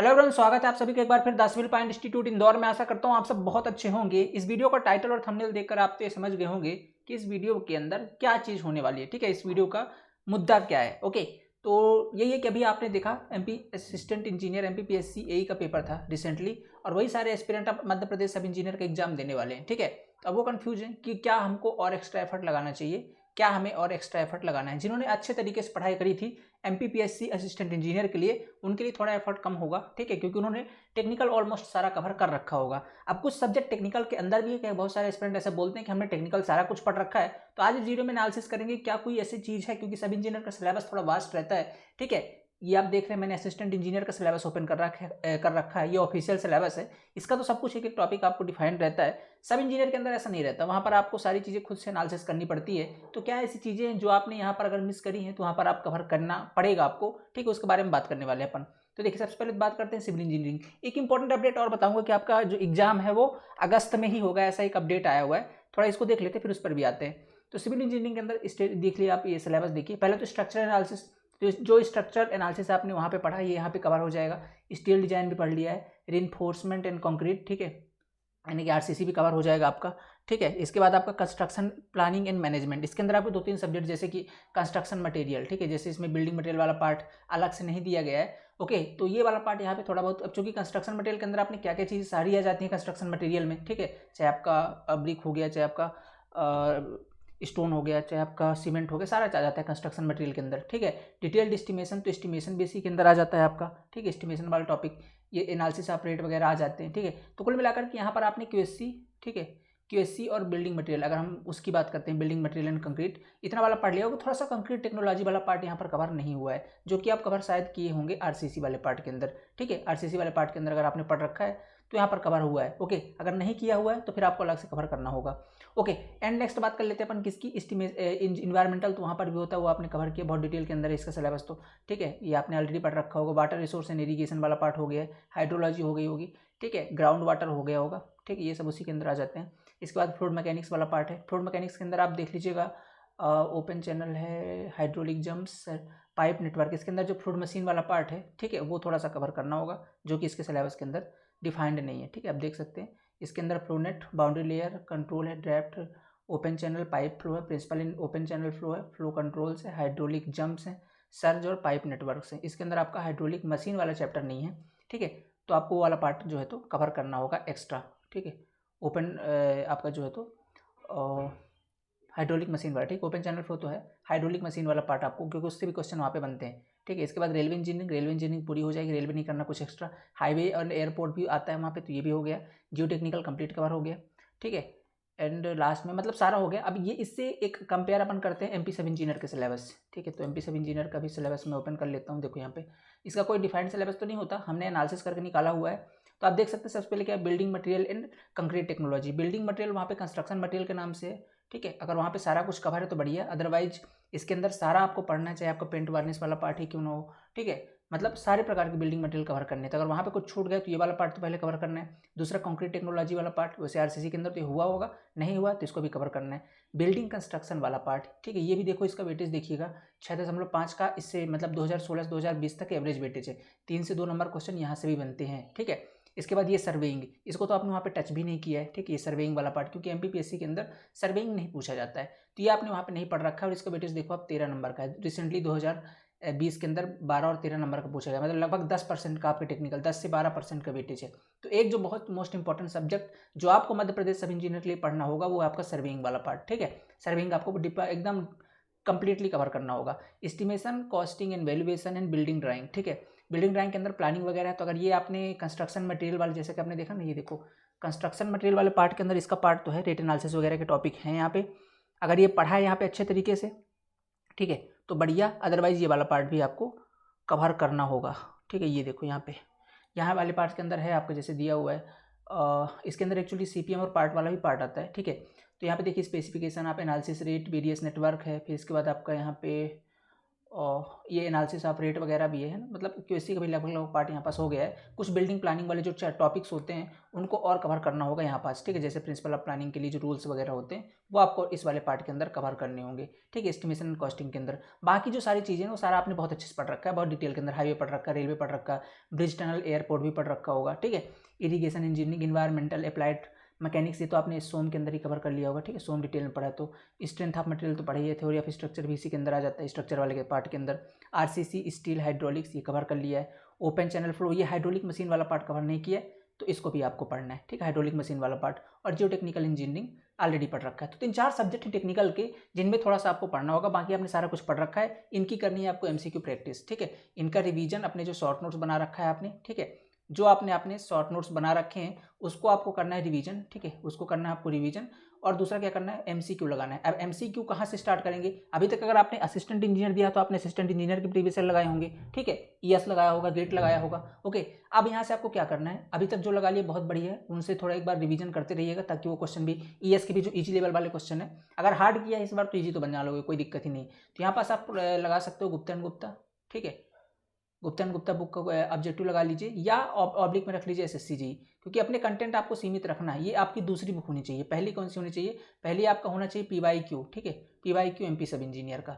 Hello everyone, स्वागत है आप सभी का एक बार फिर दासविल पाइन इंस्टीट्यूट इंदौर में। आशा करता हूं आप सब बहुत अच्छे होंगे। इस वीडियो का टाइटल और थंबनेल देखकर आप तो ये समझ गए होंगे कि इस वीडियो के अंदर क्या चीज़ होने वाली है। ठीक है, इस वीडियो का मुद्दा क्या है। ओके, तो यही है कि अभी आपने देखा एमपी असिस्टेंट इंजीनियर एमपीपीएससी एई का पेपर था रिसेंटली, और वही सारे एस्पिरेंट अब मध्य प्रदेश सब इंजीनियर का एग्जाम देने वाले हैं। ठीक है, तो अब वो कन्फ्यूज है कि क्या हमको और एक्स्ट्रा एफर्ट लगाना चाहिए, क्या हमें और एक्स्ट्रा एफर्ट लगाना है। जिन्होंने अच्छे तरीके से पढ़ाई करी थी एमपीपीएससी असिस्टेंट इंजीनियर के लिए, उनके लिए थोड़ा एफर्ट कम होगा। ठीक है, क्योंकि उन्होंने टेक्निकल ऑलमोस्ट सारा कवर कर रखा होगा। अब कुछ सब्जेक्ट टेक्निकल के अंदर भी है कि बहुत सारे एस्पिरेंट ऐसे बोलते हैं कि हमने टेक्निकल सारा कुछ पढ़ रखा है। तो आज इस वीडियो में एनालिसिस करेंगे क्या कोई ऐसी चीज़ है, क्योंकि सब इंजीनियर का सिलेबस थोड़ा वास्ट रहता है। ठीक है, ये आप देख रहे हैं मैंने असिस्टेंट इंजीनियर का सिलेबस ओपन कर रखा है। ये ऑफिशियल सिलेबस है, इसका तो सब कुछ एक एक टॉपिक आपको डिफाइन रहता है। सब इंजीनियर के अंदर ऐसा नहीं रहता, वहाँ पर आपको सारी चीज़ें खुद से एनालिसिस करनी पड़ती है। तो क्या ऐसी चीज़ें हैं जो आपने यहाँ पर अगर मिस करी हैं तो वहाँ पर आप कवर करना पड़ेगा आपको। ठीक है, उसके बारे में बात करने वाले हैं अपन। तो देखिए, सबसे पहले बात करते हैं सिविल इंजीनियरिंग। एक इंपॉर्टेंट अपडेट और बताऊंगा कि आपका जो एग्जाम है वो अगस्त में ही होगा, ऐसा एक अपडेट आया हुआ है। थोड़ा इसको देख लेते हैं फिर उस पर भी आते हैं। तो सिविल इंजीनियरिंग के अंदर देख लिया आप, ये सिलेबस देखिए। पहले तो स्ट्रक्चर एनालिसिस, तो जो स्ट्रक्चर एनालिसिस आपने वहाँ पे पढ़ा ये यहाँ पे कवर हो जाएगा। स्टील डिजाइन भी पढ़ लिया है, रिइंफोर्समेंट एंड कंक्रीट, ठीक है, यानी कि आरसीसी भी कवर हो जाएगा आपका। ठीक है, इसके बाद आपका कंस्ट्रक्शन प्लानिंग एंड मैनेजमेंट, इसके अंदर आपको 2-3 सब्जेक्ट जैसे कि कंस्ट्रक्शन मटेरियल, ठीक है, जैसे इसमें बिल्डिंग मटेरियल वाला पार्ट अलग से नहीं दिया गया है। ओके, तो ये वाला पार्ट यहाँ पे थोड़ा बहुत, अब चूंकि कंस्ट्रक्शन मटेरियल के अंदर आपने क्या क्या चीज़ें सारी आ जाती है कंस्ट्रक्शन मटेरियल में। ठीक है, चाहे आपका ब्रिक हो गया, चाहे आपका स्टोन हो गया, चाहे आपका सीमेंट हो गया, सारा आ जाता है कंस्ट्रक्शन मटेरियल के अंदर। ठीक है, डिटेल्ड एस्टिमेशन, तो एस्टिमेशन भी इसी के अंदर आ जाता है आपका। ठीक है, एस्टिमेशन वाला टॉपिक, ये एनालिसिस ऑफ रेट वगैरह आ जाते हैं। ठीक है, तो कुल मिलाकर के यहाँ पर आपने क्यूएससी, ठीक है, क्यूएससी और बिल्डिंग मटेरियल, अगर हम उसकी बात करते हैं बिल्डिंग मटेरियल एंड कंक्रीट, इतना वाला पढ़ लिया होगा। थोड़ा सा कंक्रीट टेक्नोलॉजी वाला पार्ट यहाँ पर कवर नहीं हुआ है, जो कि आप कवर शायद किए होंगे आरसीसी वाले पार्ट के अंदर। ठीक है, आरसीसी वाले पार्ट के अंदर अगर आपने पढ़ रखा है तो यहाँ पर कवर हुआ है। ओके, अगर नहीं किया हुआ है तो फिर आपको अलग से कवर करना होगा। ओके, एंड नेक्स्ट बात कर लेते हैं अपन किसकी, इन्वायरमेंटल, तो वहाँ पर भी होता है, वो आपने कवर किया बहुत डिटेल के अंदर है इसका सिलेबस। तो ठीक है, ये आपने ऑलरेडी पढ़ रखा होगा। वाटर रिसोर्स एंड इरीगेशन वाला पार्ट हो गया है, हाइड्रोलॉजी हो गई होगी, ठीक है, ग्राउंड वाटर हो गया होगा। ठीक है, ये सब उसी के अंदर आ जाते हैं। इसके बाद फ्लूइड मैकेनिक्स वाला पार्ट है। फ्लूइड मैकेनिक्स के अंदर आप देख लीजिएगा, ओपन चैनल है, हाइड्रोलिक जम्प्स, पाइप नेटवर्क, इसके अंदर जो फ्लूइड मशीन वाला पार्ट है, ठीक है, वो थोड़ा सा कवर करना होगा, जो कि इसके सिलेबस के अंदर डिफाइंड नहीं है। ठीक है, आप देख सकते हैं इसके अंदर फ्लोनेट, बाउंड्री लेयर, कंट्रोल है, draft, open channel pipe flow है, principle in open channel flow है, फ्लो कंट्रोल्स है, हाइड्रोलिक जम्प्स हैं, सर्ज और पाइप नेटवर्क्स हैं। इसके अंदर आपका हाइड्रोलिक मशीन वाला चैप्टर नहीं है। ठीक है, तो आपको वो वाला पार्ट जो है तो कवर करना होगा एक्स्ट्रा। ठीक है, ओपन आपका जो है तो हाइड्रोलिक मशीन वाला, ठीक, ओपन चैनल फ्लो तो है, हाइड्रोलिक मशीन वाला पार्ट आपको, क्योंकि उससे भी क्वेश्चन वहाँ पे बनते हैं। ठीक है, इसके बाद रेलवे इंजीनियरिंग, रेलवे इंजीनियरिंग पूरी हो जाएगी, रेलवे नहीं करना कुछ एक्स्ट्रा। हाईवे और एयरपोर्ट भी आता है वहाँ पे, तो ये भी हो गया। जियो टेक्निकल कंप्लीट कवर हो गया। ठीक है, एंड लास्ट में मतलब सारा हो गया। अब ये इससे एक कंपेयर अपन करते हैं एमपी सब इंजीनियर के सिलेबस। ठीक है, तो एमपी सब इंजीनियर का भी सिलेबस मैं ओपन कर लेता हूँ। देखो यहाँ पे इसका कोई डिफाइंड सिलेबस तो नहीं होता, हमने एनालिसिस करके निकाला हुआ है। तो आप देख सकते हैं सबसे पहले क्या है, building material and concrete technology. Building material वहाँ पे कंस्ट्रक्शन मटेरियल के नाम से है। ठीक है, अगर वहाँ पे सारा कुछ कवर है तो बढ़िया, अदरवाइज इसके अंदर सारा आपको पढ़ना है, चाहे आपका पेंट वार्निश वाला पार्ट ही क्यों ना हो। ठीक है, मतलब सारे प्रकार के बिल्डिंग मटेरियल कवर करने हैं। तो अगर वहाँ पे कुछ छूट गए तो ये वाला पार्ट तो पहले कवर करना है। दूसरा कंक्रीट टेक्नोलॉजी वाला पार्ट, वैसे आरसीसी के अंदर तो हुआ होगा, नहीं हुआ तो इसको भी कवर करना है। बिल्डिंग कंस्ट्रक्शन वाला पार्ट, ठीक है, ये भी देखो, इसका वेटेज देखिएगा 6.5 का, इससे मतलब 2016 से 2020 तक एवरेज वेटेज है। 3 से 2 नंबर क्वेश्चन यहाँ से भी बनते हैं। ठीक है, इसके बाद ये सर्वेइंग, इसको तो आपने वहाँ पे टच भी नहीं किया है। ठीक है, ये सर्वेइंग वाला पार्ट, क्योंकि एमपीपीएससी के अंदर सर्वेइंग नहीं पूछा जाता है, तो ये आपने वहाँ पे नहीं पढ़ रखा है। और इसका वेटेज देखो आप 13 नंबर का है। रिसेंटली 2020 के अंदर 12 और 13 नंबर का पूछा गया, मतलब लगभग 10% का आपके टेक्निकल, 10 से 12% का वेटेज है। तो एक जो बहुत मोस्ट इंपॉर्टेंट सब्जेक्ट जो आपको मध्य प्रदेश सब इंजीनियर के लिए पढ़ना होगा वो आपका सर्वेइंग वाला पार्ट। ठीक है, सर्वेइंग आपको एकदम कंप्लीटली कवर करना होगा। Estimation, costing and valuation and building drawing. ठीक है, बिल्डिंग ड्राइंग के अंदर प्लानिंग वगैरह है। तो अगर ये आपने कंस्ट्रक्शन मटेरियल वाले, जैसे कि आपने देखा ना, ये देखो कंस्ट्रक्शन मटेरियल वाले पार्ट के अंदर इसका पार्ट तो है, रेट एनालिसिस वगैरह के टॉपिक हैं यहाँ पे। अगर ये पढ़ा है यहाँ पे अच्छे तरीके से, ठीक है, तो बढ़िया, अदरवाइज ये वाला पार्ट भी आपको कवर करना होगा। ठीक है, ये देखो यहाँ वाले पार्ट के अंदर है आपका, जैसे दिया हुआ है, इसके अंदर एक्चुअली सीपीएम और पार्ट वाला भी पार्ट आता है। ठीक है, तो यहाँ पे देखिए स्पेसिफिकेशन, आप एनालिसिस रेट, वेरियस नेटवर्क है। फिर इसके बाद आपका यहाँ पे और ये एनालिसिस ऑफ रेट वगैरह भी है ना, मतलब क्यूएससी का भी लगभग पार्ट यहाँ पास हो गया है। कुछ बिल्डिंग प्लानिंग वाले जो टॉपिक्स होते हैं उनको और कवर करना होगा यहाँ पास, ठीक है। जैसे प्रिंसिपल ऑफ प्लानिंग के लिए जो रूल्स वगैरह होते हैं वो आपको इस वाले पार्ट के अंदर कवर करने होंगे, ठीक है, एस्टिमेशन एंड कॉस्टिंग के अंदर। बाकी जो सारी चीज़ें वो सारा आपने बहुत अच्छे से पढ़ रखा है, बहुत डिटेल के अंदर। हाईवे पढ़ रखा है, रेलवे पढ़ रखा है, ब्रिज टनल एयरपोर्ट भी पढ़ रखा होगा, ठीक है। Irrigation engineering, environmental, applied mechanics, ये तो आपने सोम के अंदर ही कवर कर लिया होगा, ठीक है। सोम डिटेल में पढ़ा। तो स्ट्रेंथ ऑफ मटेरियल तो पढ़ी है, थ्योरी ऑफ स्ट्रक्चर भी इसी के अंदर आ जाता है, स्ट्रक्चर वाले के पार्ट के अंदर। आरसीसी, स्टील, हाइड्रोलिक्स ये कवर कर लिया है। ओपन चैनल फ्लो, ये हाइड्रोलिक मशीन वाला पार्ट कवर नहीं किया है, तो इसको भी आपको पढ़ना है, ठीक है, हाइड्रोलिक मशीन वाला पार्ट। और जियो टेक्निकल इंजीनियरिंग ऑलरेडी पढ़ रखा है। तो 3-4 सब्जेक्ट है टेक्निकल के जिनमें थोड़ा सा आपको पढ़ना होगा, बाकी आपने सारा कुछ पढ़ रखा है। इनकी करनी है आपको एमसीक्यू प्रैक्टिस, ठीक है। इनका रिवीजन, अपने जो शॉर्ट नोट्स बना रखा है आपने, ठीक है, जो आपने अपने शॉर्ट नोट्स बना रखे हैं उसको आपको करना है रिवीजन, ठीक है, उसको करना है आपको रिवीजन। और दूसरा क्या करना है, एमसीक्यू लगाना है। अब एमसीक्यू कहाँ से स्टार्ट करेंगे, अभी तक अगर आपने असिस्टेंट इंजीनियर दिया तो आपने असिस्टेंट इंजीनियर के प्रीवियस ईयर लगाए होंगे, ठीक है, ईएस लगाया होगा, गेट लगाया होगा, ओके। अब यहाँ से आपको क्या करना है, अभी तक जो लगा लिए बहुत बढ़िया है, उनसे थोड़ा एक बार रिवीजन करते रहिएगा, ताकि वो क्वेश्चन भी ईएस के भी जो ईजी लेवल वाले क्वेश्चन है, अगर हार्ड किया है इस बार तो ईजी तो बना लोगे, कोई दिक्कत ही नहीं। तो यहाँ पास आप लगा सकते हो गुप्ता एंड गुप्ता, ठीक है, गुप्ता एंड गुप्ता बुक का ऑब्जेक्टिव लगा लीजिए, या ऑब्लिक में रख लीजिए एसएससी जी, क्योंकि अपने कंटेंट आपको सीमित रखना है। ये आपकी दूसरी बुक होनी चाहिए। पहली कौन सी होनी चाहिए, पहली आपका होना चाहिए पीवाईक्यू, ठीक है, पीवाईक्यू एमपी सब इंजीनियर का,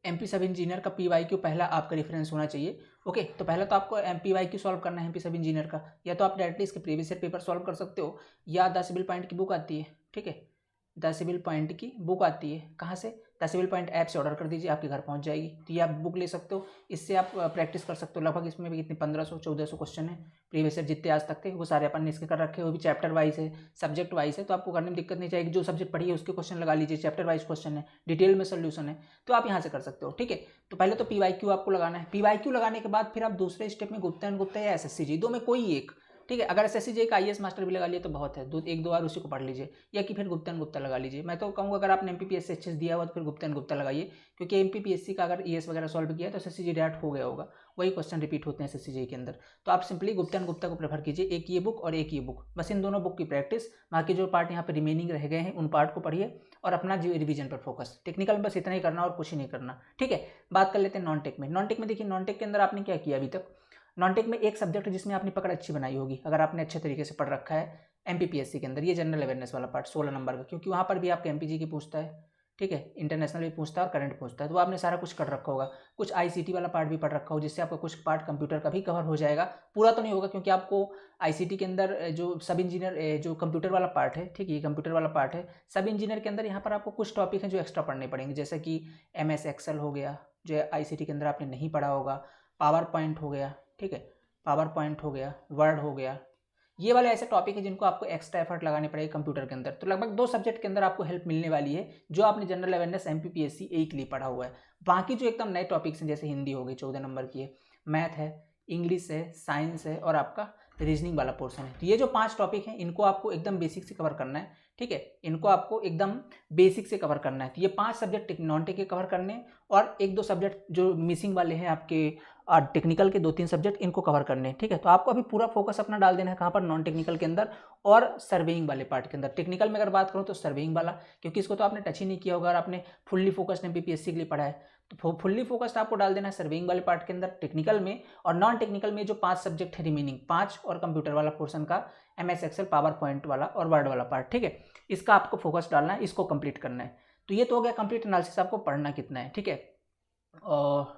एमपी सब इंजीनियर का पीवाईक्यू पहला आपका रेफरेंस होना चाहिए, ओके। तो पहला तो आपको पीवाईक्यू सॉल्व करना है एमपी सब इंजीनियर का, या तो आप डायरेक्टली इसके प्रीवियस ईयर पेपर सॉल्व कर सकते हो, या द सिविल पॉइंट की बुक आती है, ठीक है, द सिविल पॉइंट की बुक आती है, कहाँ से, द सिविल पॉइंट ऐप से ऑर्डर कर दीजिए, आपके घर पहुंच जाएगी। तो ये आप बुक ले सकते हो, इससे आप प्रैक्टिस कर सकते हो। लगभग इसमें भी कितने 1500-1400 क्वेश्चन है प्रीवियस ईयर जितने आज तक थे, वो सारे अपन ने इसके कर रखे, वो भी चैप्टर वाइज है, सब्जेक्ट वाइज है, तो आपको करने में दिक्कत नहीं जाएगी। जो सब्जेक्ट पढ़िए उसके क्वेश्चन लगा लीजिए, चैप्टर वाइज क्वेश्चन है, डिटेल में सोल्यूशन है, तो आप यहाँ से कर सकते हो, ठीक है। तो पहले तो पीवाईक्यू आपको लगाना है। पीवाईक्यू लगाने के बाद फिर आप दूसरे स्टेप में गुप्ता एंड गुप्ता या एसएससी जी, दो में कोई एक, ठीक है। अगर एसएससी जी का आईएएस मास्टर भी लगा लिया तो बहुत है, एक दो बार उसी को पढ़ लीजिए, या कि फिर गुप्ता एंड गुप्ता लगा लीजिए। मैं तो कहूँगा अगर आपने एमपीपीएससी एचएस दिया हुआ तो फिर गुप्ता एंड गुप्ता लगाइए, क्योंकि एमपीपीएससी का अगर ईएस वगैरह सॉल्व किया तो एसएससी जी डायरेक्ट हो गया होगा, वही क्वेश्चन रिपीट होते हैं एसएससी जी के अंदर। तो आप सिंपली गुप्ता एंड गुप्ता को प्रेफर कीजिए, एक ये बुक और एक ये बुक, बस इन दोनों बुक की प्रैक्टिस। बाकी जो पार्ट यहाँ पर रिमेनिंग रह गए हैं उन पार्ट को पढ़िए और अपना रिवीजन पर फोकस। टेक्निकल में बस इतना ही करना और कुछ ही नहीं करना, ठीक है। बात कर लेते हैं नॉन टेक में। नॉन टेक में देखिए, नॉन टेक के अंदर आपने क्या किया अभी तक, नॉन टेक में एक सब्जेक्ट जिसमें आपने पकड़ अच्छी बनाई होगी, अगर आपने अच्छे तरीके से पढ़ रखा है, एमपीपीएससी के अंदर ये जनरल अवेयरनेस वाला पार्ट 16 नंबर का, क्योंकि वहाँ पर भी आपके एमपीजी की पूछता है, ठीक है, इंटरनेशनल भी पूछता है और करंट पूछता है, तो आपने सारा कुछ कर रखा होगा। कुछ आईसीटी वाला पार्ट भी पढ़ रखा हो, जिससे आपका कुछ पार्ट कंप्यूटर का भी कवर हो जाएगा। पूरा तो नहीं होगा, क्योंकि आपको आईसीटी के अंदर जो सब इंजीनियर जो कंप्यूटर वाला पार्ट है, ठीक है, ये कंप्यूटर वाला पार्ट है, सब इंजीनियर के अंदर यहाँ पर आपको कुछ टॉपिक हैं जो एक्स्ट्रा पढ़ने पड़ेंगे, जैसे कि एमएस एक्सेल हो गया, जो आईसीटी के अंदर आपने नहीं पढ़ा होगा, पावर पॉइंट हो गया, ठीक है, पावर पॉइंट हो गया, वर्ड हो गया, ये वाले ऐसे टॉपिक है जिनको आपको एक्स्ट्रा एफर्ट लगाने पड़ेगा कंप्यूटर के अंदर। तो लगभग 2 सब्जेक्ट के अंदर आपको हेल्प मिलने वाली है, जो आपने जनरल अवेयरनेस एमपीपीएससी एक लिए पढ़ा हुआ है। बाकी जो एकदम नए टॉपिक्स हैं, जैसे हिंदी हो गई 14 नंबर की है, मैथ है, इंग्लिश है, साइंस है और आपका रीजनिंग वाला पोर्शन है, तो ये जो 5 टॉपिक हैं इनको आपको एकदम बेसिक से कवर करना है, ठीक है, इनको आपको एकदम बेसिक से कवर करना है। तो ये 5 सब्जेक्ट नॉन टेक के कवर करने हैं, और 1-2 सब्जेक्ट जो मिसिंग वाले हैं आपके टेक्निकल के 2-3 सब्जेक्ट इनको कवर करने हैं, ठीक है। तो आपको अभी पूरा फोकस अपना डाल देना है कहाँ पर, नॉन टेक्निकल के अंदर और सर्वेइंग वाले पार्ट के अंदर। टेक्निकल में अगर बात करूँ तो सर्वेइंग वाला, क्योंकि इसको तो आपने टच ही नहीं किया होगा और आपने फुल्ली फोकस्ड एमपीपीएससी के लिए पढ़ा है, तो फुल्ली फोकस्ड आपको डाल देना है सर्वेइंग वाले पार्ट के अंदर टेक्निकल में। और नॉन टेक्निकल में जो 5 सब्जेक्ट है रिमेनिंग 5, और कंप्यूटर वाला पोर्शन का एमएस एक्सेल, पावर पॉइंट वाला और वर्ड वाला पार्ट, ठीक है, इसका आपको फोकस डालना है, इसको कंप्लीट करना है। तो ये तो हो गया कंप्लीट एनालिसिस, आपको पढ़ना कितना है, ठीक है। और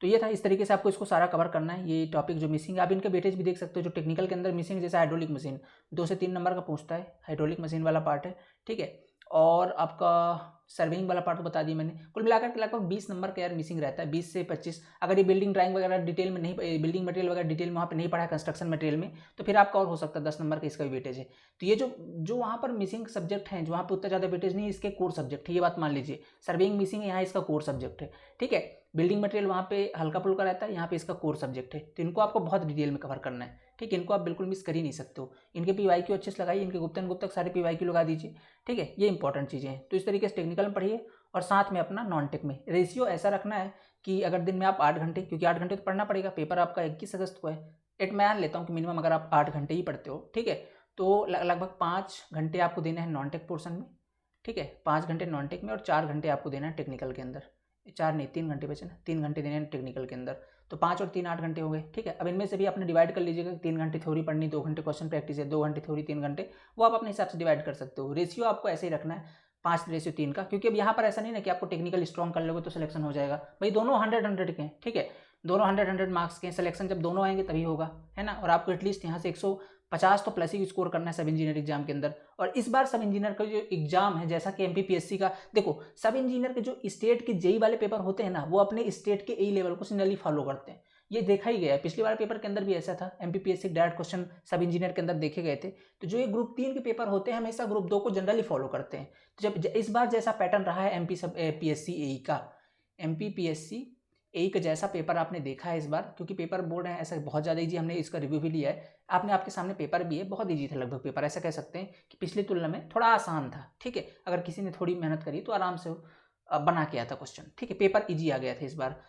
तो ये था, इस तरीके से आपको इसको सारा कवर करना है। ये टॉपिक जो मिसिंग है, आप इनके वेटेज भी देख सकते हो, जो टेक्निकल के अंदर मिसिंग, जैसे हाइड्रोलिक मशीन 2 से 3 नंबर का पूछता है, हाइड्रोलिक मशीन वाला पार्ट है, ठीक है। और आपका सर्विंग वाला पार्ट तो बता दिया मैंने। कुल मिलाकर के लगभग 20 नंबर का यार मिसिंग रहता है, 20 से 25। अगर ये बिल्डिंग ड्राइंग वगैरह डिटेल में नहीं, बिल्डिंग मटेरियल वगैरह डिटेल में वहाँ पे नहीं पढ़ा है, कंस्ट्रक्शन मटेरियल में, तो फिर आपका और हो सकता है 10 नंबर का इसका भी वेटेज है। तो ये जो वहाँ पर मिसिंग सब्जेक्ट हैं, जो वहाँ पर उतना ज़्यादा वेटेज नहीं है, इसके कोर सब्जेक्ट है, ये बात मान लीजिए। सर्विंग मिसिंग है, यहाँ इसका कोर सब्जेक्ट है, ठीक है। बिल्डिंग मटेरियल वहाँ पे हल्का फुल्का रहता है, यहाँ पे इसका कोर सब्जेक्ट है, तो इनको आपको बहुत डिटेल में कवर करना है, ठीक है। इनको आप बिल्कुल मिस कर ही नहीं सकते हो। इनके पीवाईक्यू अच्छे से लगाइए, इनके गुप्ता एंड गुप्ता सारे पीवाईक्यू लगा दीजिए, ठीक है, ये इंपॉर्टेंट चीज़ें हैं। तो इस तरीके से टेक्निकल में पढ़िए और साथ में अपना नॉन टेक में रेशियो ऐसा रखना है कि अगर दिन में आप 8 घंटे, क्योंकि 8 घंटे तो पढ़ना पड़ेगा, पेपर आपका 21 अगस्त को है, एट मान लेता हूँ कि मिनिमम अगर आप 8 घंटे ही पढ़ते हो, ठीक है, तो लगभग 5 घंटे आपको देना है नॉन टेक पोर्शन में, ठीक है, 5 घंटे नॉन टेक में और 4 घंटे आपको देना है टेक्निकल के अंदर। 4 नहीं 3 घंटे बचे ना, 3 घंटे देने हैं टेक्निकल के अंदर, तो 5 और 3 8 घंटे हो गए। ठीक है, अब इनमें से भी आपने डिवाइड कर लीजिएगा, 3 घंटे थ्योरी पढ़नी, 2 घंटे क्वेश्चन प्रैक्टिस है, 2 घंटे थ्योरी, 3 घंटे, वो आप अपने हिसाब से डिवाइड कर सकते हो। रेशियो आपको ऐसे ही रखना है 5:3 का, क्योंकि अब यहाँ पर ऐसा नहीं ना कि आपको टेक्निकल स्ट्रॉन्ग कर लोगे तो सिलेक्शन हो जाएगा। भाई दोनों 100-100 के हैं, ठीक है, दोनों 100-100 मार्क्स के, सिलेक्शन जब दोनों आएंगे तभी होगा, है ना। और आपको एटलीस्ट यहाँ से 150 तो प्लस ही स्कोर करना है सब इंजीनियर एग्जाम के अंदर। और इस बार सब इंजीनियर का जो एग्जाम है, जैसा कि एमपीपीएससी का, देखो सब इंजीनियर के जो स्टेट के जेई वाले पेपर होते हैं ना, वो अपने स्टेट के ए लेवल को सिंगली फॉलो करते हैं, ये देखा ही गया है। पिछले वाले पेपर के अंदर भी ऐसा था, एमपीपीएससी डायरेक्ट क्वेश्चन सब इंजीनियर के अंदर देखे गए थे। तो जो ये ग्रुप 3 के पेपर होते हैं हमेशा ग्रुप 2 को जनरली फॉलो करते हैं। तो जब इस बार जैसा पैटर्न रहा है एमपीपीएससी एई का, एमपीपीएससी एई का जैसा पेपर आपने देखा है इस बार, क्योंकि पेपर बोर्ड है ऐसा बहुत ज़्यादा ईजी, हमने इसका रिव्यू भी लिया है, आपने आपके सामने पेपर भी है, बहुत ईजी था लगभग पेपर, ऐसा कह सकते हैं कि पिछली तुलना में थोड़ा आसान था। ठीक है, अगर किसी ने थोड़ी मेहनत करी तो आराम से बना के आया था क्वेश्चन। ठीक है, पेपर ईजी आ गया था इस बार,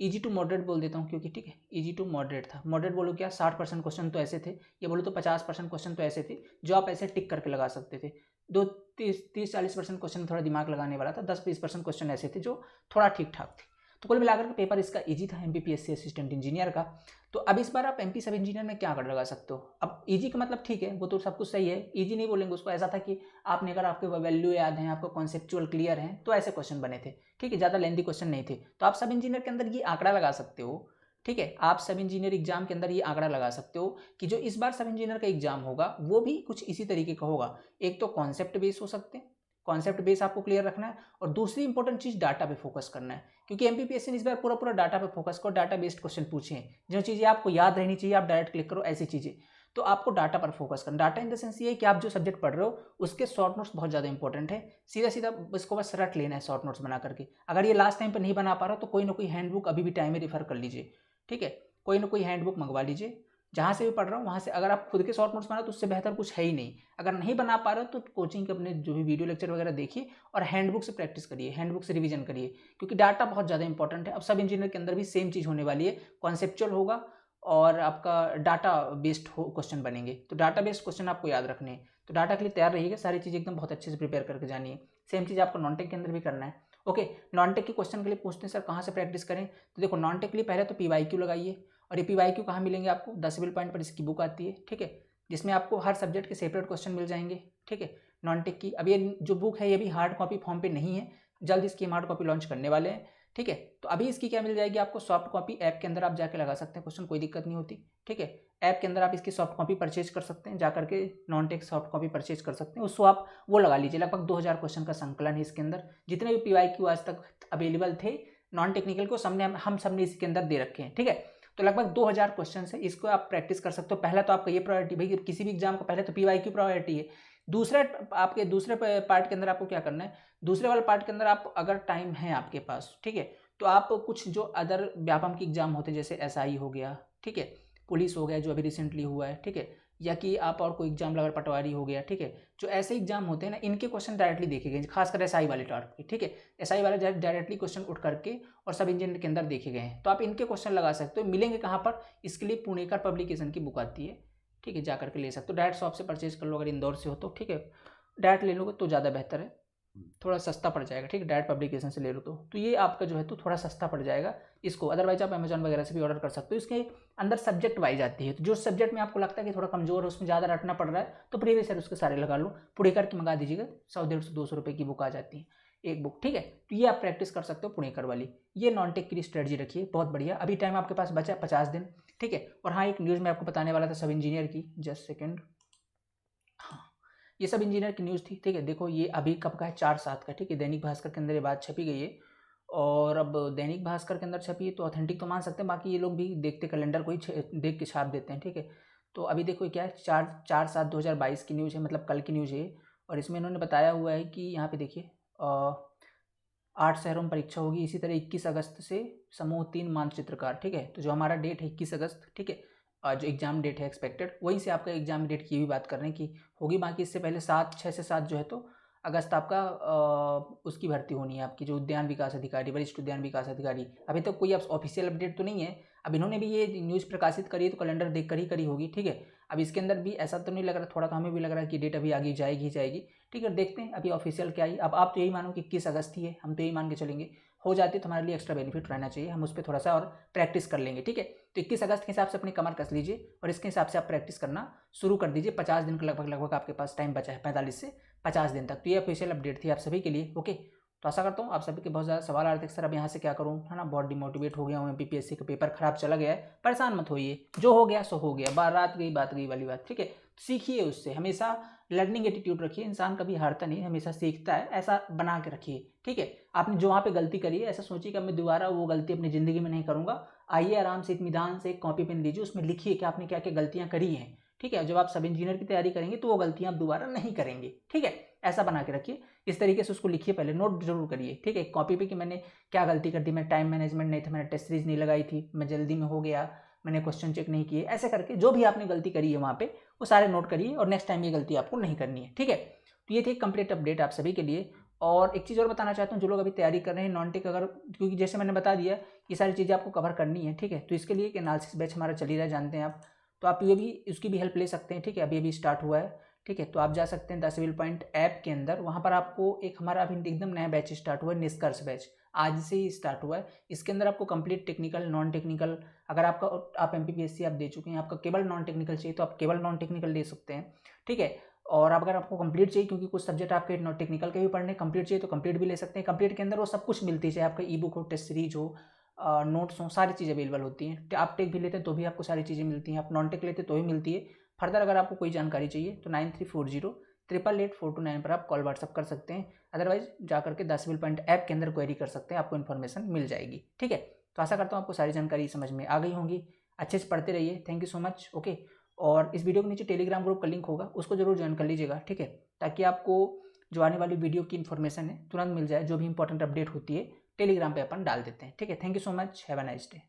ईजी टू मॉडरेट बोल देता हूँ क्योंकि, ठीक है, ईजी टू मॉडरेट था। मॉडरेट बोलो क्या, 60% क्वेश्चन तो ऐसे थे, ये बोलो तो 50% क्वेश्चन तो ऐसे थे जो आप ऐसे टिक करके लगा सकते थे। 30-40% क्वेश्चन थोड़ा दिमाग लगाने वाला था, 10-20% क्वेश्चन ऐसे थे जो थोड़ा ठीक ठाक थे। तो कुल मिलाकर के पेपर इसका ईजी था एमपीपीएससी असिस्टेंट इंजीनियर का। तो अब इस बार आप एमपी सब इंजीनियर में क्या कर लगा सकते हो। अब ईजी का मतलब ठीक है, वो तो सब कुछ सही है, ईजी नहीं बोलेंगे उसको, ऐसा था कि आपने अगर आपके वैल्यू याद है, आपको कॉन्सेप्चुअल क्लियर है, तो ऐसे क्वेश्चन बने थे। ठीक है, ज़्यादा लेंथी क्वेश्चन नहीं थे। तो आप सब इंजीनियर के अंदर ये आंकड़ा लगा सकते हो। ठीक है, आप सब इंजीनियर एग्जाम के अंदर ये आंकड़ा लगा सकते हो कि जो इस बार सब इंजीनियर का एग्जाम होगा वो भी कुछ इसी तरीके का होगा। एक तो कॉन्सेप्ट बेस हो सकते हैं, कॉन्सेप्ट बेस आपको क्लियर रखना है, और दूसरी इंपॉर्टेंट चीज डाटा पे फोकस करना है, क्योंकि एमपीपीएससी ने इस बार पूरा डाटा पे फोकस करो, डाटा बेस्ड क्वेश्चन पूछे हैं, जो चीजें आपको याद रहनी चाहिए आप डायरेक्ट क्लिक करो, ऐसी चीजें। तो आपको डाटा पर फोकस करना, डाटा इन द सेंस ये है कि आप जो सब्जेक्ट पढ़ रहे हो उसके शॉर्ट नोट्स बहुत ज़्यादा इंपॉर्टेंट है, सीधा सीधा इसको बस रट लेना है शॉर्ट नोट्स बना करके। अगर ये लास्ट टाइम पर नहीं बना पा रहा तो कोई ना कोई हैंडबुक अभी भी टाइम में रेफर कर लीजिए। ठीक है, कोई ना कोई हैंडबुक मंगवा लीजिए, जहाँ से भी पढ़ रहा हूँ वहाँ से। अगर आप खुद के शॉर्ट नोट्स बना तो उससे बेहतर कुछ है ही नहीं। अगर नहीं बना पा रहे हो तो कोचिंग के अपने जो भी वीडियो लेक्चर वगैरह देखिए और हैंडबुक से प्रैक्टिस करिए, हैंडबुक से रिवीजन करिए, क्योंकि डाटा बहुत ज़्यादा इंपॉर्टेंट है। अब सब इंजीनियर के अंदर भी सेम चीज़ होने वाली है, कॉन्सेप्चुअल होगा और आपका डाटा बेस्ड क्वेश्चन बनेंगे। तो डाटा बेस्ड क्वेश्चन आपको याद रखने हैं, तो डाटा के लिए तैयार रहिएगा, सारी चीज़ एकदम बहुत अच्छे से प्रिपेयर करके जानिए। सेम चीज़ आपको नॉन टेक के अंदर भी करना है। ओके, नॉन टेक के क्वेश्चन के लिए पूछते हैं सर कहाँ से प्रैक्टिस करें, तो देखो नॉन टेक के लिए पहले तो पीवाईक्यू लगाइए, और ये पीवाईक्यू कहाँ मिलेंगे आपको, 10 सिविल पॉइंट पर इसकी बुक आती है। ठीक है, जिसमें आपको हर सब्जेक्ट के सेपरेट क्वेश्चन मिल जाएंगे। ठीक है, नॉन टेक की। अब ये जो बुक है ये भी हार्ड कॉपी फॉर्म पे नहीं है, जल्द इसकी हम हार्ड कॉपी लॉन्च करने वाले हैं। ठीक है, तो अभी इसकी क्या मिल जाएगी आपको, सॉफ्ट कॉपी ऐप के अंदर आप जाके लगा सकते हैं क्वेश्चन, कोई दिक्कत नहीं होती। ठीक है, ऐप के अंदर आप इसकी सॉफ्ट कॉपी परचेज कर सकते हैं, जाकर के non tech soft copy purchase कर सकते हैं, उसको आप वो लगा लीजिए। लगभग 2000 क्वेश्चन का संकलन है इसके अंदर, जितने भी पीवाईक्यू आज तक अवेलेबल थे नॉन टेक्निकल को हम सबने इसके अंदर दे रखे हैं। ठीक है, तो लगभग 2000 क्वेश्चन है, इसको आप प्रैक्टिस कर सकते हो। पहला तो आपका ये प्रायोरिटी, भाई किसी भी एग्जाम का पहले तो पीवाईक्यू प्रायोरिटी है। दूसरे आपके दूसरे पार्ट के अंदर आपको क्या करना है, दूसरे वाले पार्ट के अंदर आप अगर टाइम है आपके पास, ठीक है, तो आप कुछ जो अदर व्यापम के एग्जाम होते हैं जैसे एसआई हो गया, ठीक है, पुलिस हो गया जो अभी रिसेंटली हुआ है, ठीक है, या कि आप और कोई एग्जाम लगा, पटवारी हो गया, ठीक है, जो ऐसे एग्जाम होते हैं ना इनके क्वेश्चन डायरेक्टली देखे गए, खासकर एसआई वाले टार्ट पे। ठीक है, एसआई वाले डायरेक्टली क्वेश्चन उठ करके और सब इंजीनियर के अंदर देखे गए हैं, तो आप इनके क्वेश्चन लगा सकते हो। मिलेंगे कहाँ पर, इसके लिए पुणेकर पब्लिकेशन की बुक आती है। ठीक है, जाकर के ले सकते हो, डायरेक्ट शॉप से परचेज कर लो, अगर इंदौर से हो तो। ठीक है, डायरेक्ट ले लोगे तो ज़्यादा बेहतर है, थोड़ा सस्ता पड़ जाएगा। ठीक है, डायरेक्ट पब्लिकेशन से ले लो तो ये आपका जो है तो थोड़ा सस्ता पड़ जाएगा इसको। अदरवाइज आप अमेजॉन वगैरह से भी ऑर्डर कर सकते हो। इसके अंदर सब्जेक्ट वाइज आती है, तो जो सब्जेक्ट में आपको लगता है कि थोड़ा कमजोर है, उसमें ज़्यादा रटना पड़ रहा है, तो प्रीवियस ईयर उसके सारे लगा लो, पुणेकर की मंगा दीजिएगा, 100-150-200 रुपये की बुक आ जाती है एक बुक। ठीक है, तो ये आप प्रैक्टिस कर सकते हो पुणेकर वाली। ये नॉन टेक की स्ट्रेटजी रखिए, बहुत बढ़िया। अभी टाइम आपके पास बचा 50 दिन। ठीक है, और हाँ एक न्यूज़ मैं आपको बताने वाला था सब इंजीनियर की, जस्ट सेकेंड। हाँ, ये सब इंजीनियर की न्यूज़ थी। ठीक है, देखो ये अभी कब का है, 4/7 का। ठीक है, दैनिक भास्कर के अंदर ये बात छपी गई है, और अब दैनिक भास्कर के अंदर छपी है तो ऑथेंटिक तो मान सकते हैं, बाकी ये लोग भी देखते कैलेंडर को ही देख के छाप देते हैं। ठीक है, तो अभी देखो क्या है, 4/7/2022 की न्यूज़ है, मतलब कल की न्यूज़ है, और इसमें इन्होंने बताया हुआ है कि यहाँ पे देखिए 8 शहरों में परीक्षा होगी। इसी तरह 21 अगस्त से समूह 3 मानचित्रकार। ठीक है, तो जो हमारा डेट है 21 अगस्त, ठीक है, जो एग्जाम डेट है एक्सपेक्टेड, वहीं से आपका एग्जाम डेट की भी बात कर रहे हैं कि होगी। बाकी इससे पहले 6 से 7 जो है तो अगस्त आपका उसकी भर्ती होनी है, आपकी जो उद्यान विकास अधिकारी, वरिष्ठ उद्यान विकास अधिकारी। अभी तक कोई ऑफिशियल अपडेट तो नहीं है, अब इन्होंने भी ये न्यूज़ प्रकाशित करी है तो कैलेंडर देख कर ही करी होगी। ठीक है, अब इसके अंदर भी ऐसा तो नहीं लग रहा, थोड़ा हमें भी लग रहा है कि डेट अभी आगे जाएगी। ठीक है, देखते हैं अभी ऑफिशियल क्या ही। अब आप तो यही मानो कि 21 अगस्त ही है, हम तो यही मान के चलेंगे, हो जाती है तो हमारे लिए एक्स्ट्रा बेनिफिट रहना चाहिए, हम उस पर थोड़ा सा और प्रैक्टिस कर लेंगे, ठीक है। तो 21 अगस्त के हिसाब से अपनी कमर कस लीजिए और इसके हिसाब से आप प्रैक्टिस करना शुरू कर दीजिए। 50 दिन का लगभग आपके पास टाइम बचा है, 45 से 50 दिन तक। तो ये ऑफिशियल अपडेट थी आप सभी के लिए, ओके। तो आशा करता हूँ आप सभी के बहुत ज़्यादा सवाल आ रहे थे सर अब यहाँ से क्या करूँ, है ना, बहुत डिमोटिवेट हो गया हूँ, MPPSC का पेपर खराब चला गया है। परेशान मत होइए, जो हो गया सो हो गया, बात गई वाली बात, ठीक है। सीखिए उससे, हमेशा लर्निंग एटीट्यूड रखिए, इंसान कभी हारता नहीं, हमेशा सीखता है, ऐसा बना के रखिए, ठीक है। आपने जो वहाँ पे गलती करी है ऐसा सोचिए कि मैं दोबारा वो गलती अपनी ज़िंदगी में नहीं करूँगा। आइए आराम से इत्मीनान से एक कॉपी पेन लीजिए, उसमें लिखिए कि आपने क्या क्या गलतियाँ करी हैं, ठीक है। जब आप सब इंजीनियर की तैयारी करेंगे तो वो गलतियाँ आप दोबारा नहीं करेंगे, ठीक है। ऐसा बना के रखिए, इस तरीके से उसको लिखिए, पहले नोट जरूर करिए, ठीक है, कॉपी पे कि मैंने क्या गलती कर दी, मैं टाइम मैनेजमेंट नहीं था, मैंने टेस्ट सीरीज नहीं लगाई थी, मैं जल्दी में हो गया, मैंने क्वेश्चन चेक नहीं किए, ऐसे करके जो भी आपने गलती करी है वहाँ पे वो सारे नोट करिए और नेक्स्ट टाइम ये गलती आपको नहीं करनी है, ठीक है। तो ये थी कंप्लीट अपडेट आप सभी के लिए। और एक चीज़ और बताना चाहता हूँ, जो लोग अभी तैयारी कर रहे हैं नॉन टेक, अगर क्योंकि जैसे मैंने बता दिया ये सारी चीज़ें आपको कवर करनी है, ठीक है। तो इसके लिए एक एनालिसिस बैच हमारा चल ही रहा है, जानते हैं आप, तो आप ये भी उसकी भी हेल्प ले सकते हैं, ठीक है। अभी स्टार्ट हुआ है, ठीक है। तो आप जा सकते हैं द सिविल पॉइंट ऐप के अंदर, वहाँ पर आपको एक हमारा अभी एकदम नया बैच स्टार्ट हुआ है, निष्कर्ष बैच, आज से ही स्टार्ट हुआ है। इसके अंदर आपको कंप्लीट टेक्निकल नॉन टेक्निकल, अगर आप MPPSC आप दे चुके हैं, आपका केवल नॉन टेक्निकल चाहिए तो आप केवल नॉन टेक्निकल ले सकते हैं, ठीक है। और अगर आपको कंप्लीट चाहिए, क्योंकि कुछ सब्जेक्ट आपके नॉन टेक्निकल के भी पढ़ने, कंप्लीट चाहिए तो कंप्लीट भी ले सकते हैं। कंप्लीट के अंदर वो सब कुछ मिलती है, चाहे आपका ई बुक हो, टेस्ट सीरीज हो, नोट्स हो, सारी चीज़ें अवेलेबल होती हैं। आप टेक भी लेते हैं तो भी आपको सारी चीज़ें मिलती हैं, आप नॉन टेक लेते तो भी मिलती है। फर्दर अगर आपको कोई जानकारी चाहिए तो 9340888429 पर आप कॉल व्हाट्सअप कर सकते हैं, अदरवाइज जा करके द सिविल पॉइंट ऐप के अंदर क्वेरी कर सकते हैं, आपको इन्फॉर्मेशन मिल जाएगी, ठीक है। तो आशा करता हूँ आपको सारी जानकारी समझ में आ गई होंगी, अच्छे से पढ़ते रहिए, thank you so much, okay. और इस वीडियो के नीचे टेलीग्राम ग्रुप का लिंक होगा, उसको जरूर ज्वाइन कर लीजिएगा, ठीक है, ताकि आपको जो आने वाली वीडियो की इन्फॉर्मेशन है तुरंत मिल जाए, जो भी इंपॉर्टेंट अपडेट होती है टेलीग्राम पे अपन डाल देते हैं, ठीक है। Thank you so much, have a nice day.